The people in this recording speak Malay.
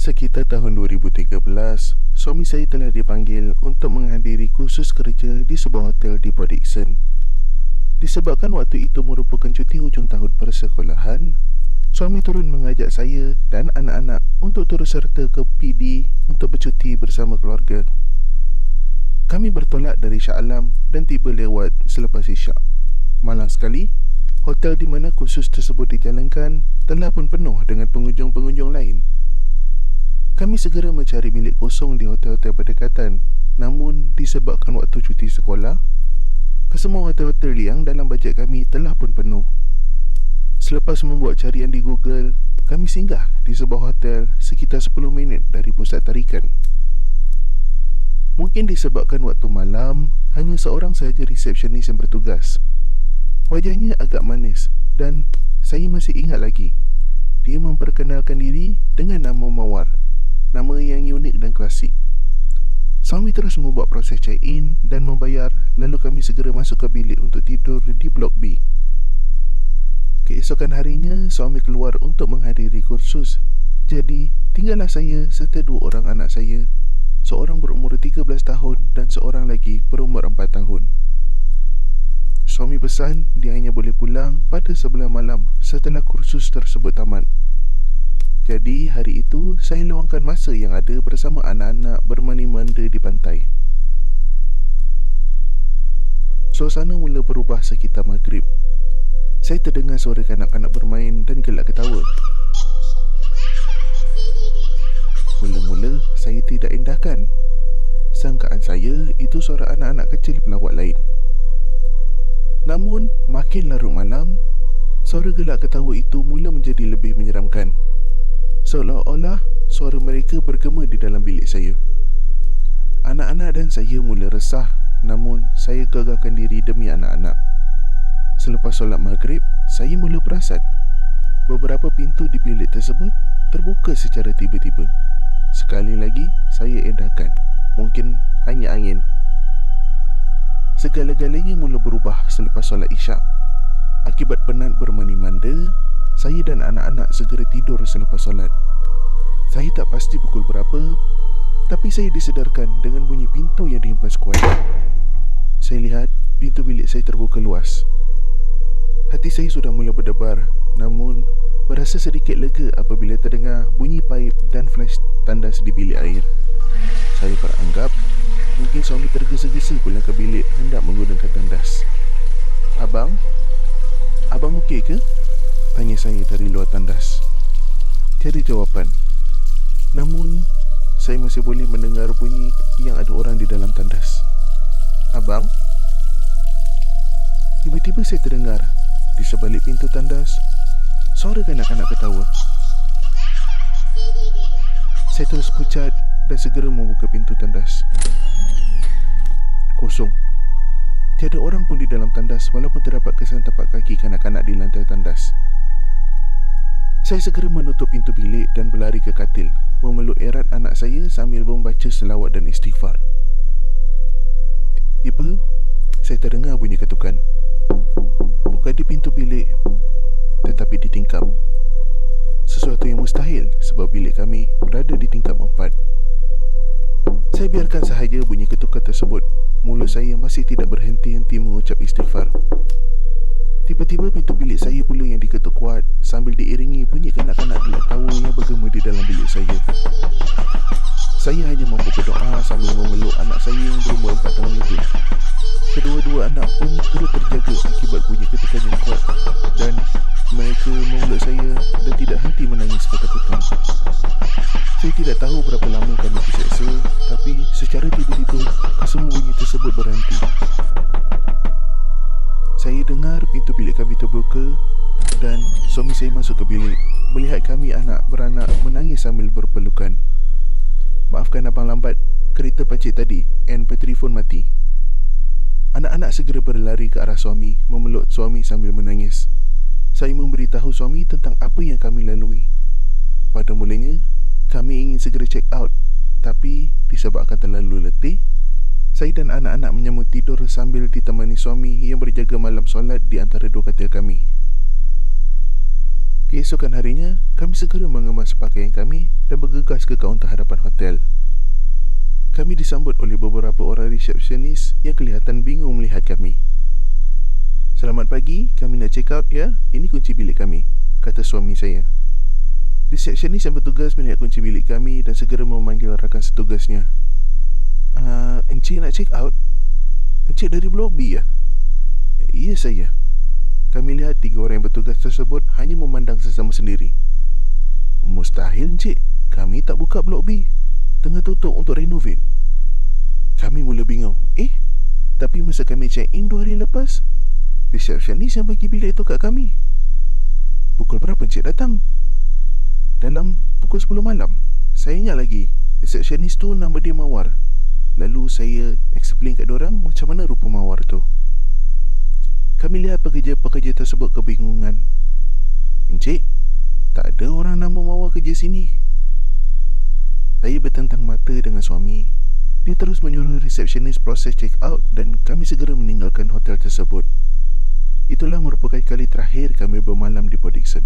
Sekitar tahun 2013, suami saya telah dipanggil untuk menghadiri kursus kerja di sebuah hotel di Port Dickson. Disebabkan waktu itu merupakan cuti hujung tahun persekolahan, suami turun mengajak saya dan anak-anak untuk turut serta ke PD untuk bercuti bersama keluarga. Kami bertolak dari Shah Alam dan tiba lewat selepas isyak. Malang sekali, hotel di mana kursus tersebut dijalankan telah pun penuh dengan pengunjung-pengunjung lain. Kami segera mencari bilik kosong di hotel-hotel berdekatan. Namun disebabkan waktu cuti sekolah, kesemua hotel-hotel yang dalam bajet kami telah pun penuh. Selepas membuat carian di Google, kami singgah di sebuah hotel sekitar 10 minit dari pusat tarikan. Mungkin disebabkan waktu malam, hanya seorang sahaja resepsionis yang bertugas. Wajahnya agak manis dan saya masih ingat lagi. Dia memperkenalkan diri dengan nama Mawar, nama yang unik dan klasik. Suami terus membuat proses check-in dan membayar, lalu kami segera masuk ke bilik untuk tidur di blok B. Keesokan harinya, suami keluar untuk menghadiri kursus. Jadi, tinggallah saya serta 2 orang anak saya, seorang berumur 13 tahun dan seorang lagi berumur 4 tahun. Suami pesan dia hanya boleh pulang pada 11 malam setelah kursus tersebut tamat. Jadi hari itu saya luangkan masa yang ada bersama anak-anak bermandi-manda di pantai. Suasana mula berubah sekitar maghrib. Saya terdengar suara kanak-kanak bermain dan gelak ketawa. Mula-mula saya tidak indahkan. Sangkaan saya itu suara anak-anak kecil pelawak lain. Namun makin larut malam, suara gelak ketawa itu mula menjadi lebih menyeramkan. Seolah-olah suara mereka bergema di dalam bilik saya. Anak-anak dan saya mula resah, namun saya gagalkan diri demi anak-anak. Selepas solat maghrib, saya mula perasan beberapa pintu di bilik tersebut terbuka secara tiba-tiba. Sekali lagi, saya endahkan. Mungkin hanya angin. Segala-galanya mula berubah selepas solat isyak. Akibat penat bermandi-manda, saya dan anak-anak segera tidur selepas solat. Saya tak pasti pukul berapa, tapi saya disedarkan dengan bunyi pintu yang dihempas kuat. Saya lihat pintu bilik saya terbuka luas. Hati saya sudah mula berdebar, namun berasa sedikit lega apabila terdengar bunyi paip dan flash tandas di bilik air. Saya beranggap mungkin suami tergesa-gesa pulang ke bilik hendak menggunakan tandas. Abang okey ke? Tanya saya dari luar tandas. Tiada jawapan. Namun, saya masih boleh mendengar bunyi yang ada orang di dalam tandas. Abang? Tiba-tiba saya terdengar di sebalik pintu tandas suara kanak-kanak ketawa. Saya terus pucat dan segera membuka pintu tandas. Kosong. Tiada orang pun di dalam tandas walaupun terdapat kesan tapak kaki kanak-kanak di lantai tandas. Saya segera menutup pintu bilik dan berlari ke katil, memeluk erat anak saya sambil membaca selawat dan istighfar. Tiba, saya terdengar bunyi ketukan. Bukan di pintu bilik, tetapi di tingkap. Sesuatu yang mustahil sebab bilik kami berada di tingkap 4. Saya biarkan sahaja bunyi ketukan tersebut. Mulut saya masih tidak berhenti-henti mengucap istighfar. Tiba-tiba pintu bilik saya pula yang diketuk kuat sambil diiringi bunyi kanak-kanak gelak tawa yang bergema di dalam bilik saya. Saya hanya mampu berdoa sambil memeluk anak saya yang berumur 4 tahun itu. Kedua-dua anak pun turut terjaga akibat bunyi ketukan yang kuat dan mereka memeluk saya dan tidak henti menangis ketakutan. Saya tidak tahu berapa lama kami diseksa, tapi secara tiba-tiba kesemua bunyi tersebut berhenti. Saya dengar pintu bilik kami terbuka dan suami saya masuk ke bilik, melihat kami anak beranak menangis sambil berpelukan. Maafkan abang lambat, kereta pancit tadi and petrifon mati. Anak-anak segera berlari ke arah suami, memeluk suami sambil menangis. Saya memberitahu suami tentang apa yang kami lalui. Pada mulanya, kami ingin segera check out, tapi disebabkan terlalu letih, saya dan anak-anak menyambut tidur sambil ditemani suami yang berjaga malam solat di antara 2 katil kami. Keesokan harinya, kami segera mengemas pakaian kami dan bergegas ke kaunter hadapan hotel. Kami disambut oleh beberapa orang resepsionis yang kelihatan bingung melihat kami. "Selamat pagi, kami nak check out ya. Ini kunci bilik kami," kata suami saya. Resepsionis yang bertugas melihat kunci bilik kami dan segera memanggil rakan setugasnya. Encik nak check out? Encik dari blok B ya?" "Ya, saya." Kami lihat 3 orang yang bertugas tersebut hanya memandang sesama sendiri. "Mustahil, encik. Kami tak buka blok B. Tengah tutup untuk renovate." Kami mula bingung. Tapi masa kami check in 2 hari lepas, resepsionis yang bagi bilik itu kat kami. "Pukul berapa encik datang?" "Dalam pukul 10 malam. Saya ingat lagi, resepsionis tu nama dia Mawar." Lalu saya explain kat diorang macam mana rupa Mawar tu. Kami lihat pekerja-pekerja tersebut kebingungan. "Encik, tak ada orang nama Mawar kerja sini." Saya bertentang mata dengan suami. Dia terus menyuruh resepsionis proses check out dan kami segera meninggalkan hotel tersebut. Itulah merupakan kali terakhir kami bermalam di Port Dickson.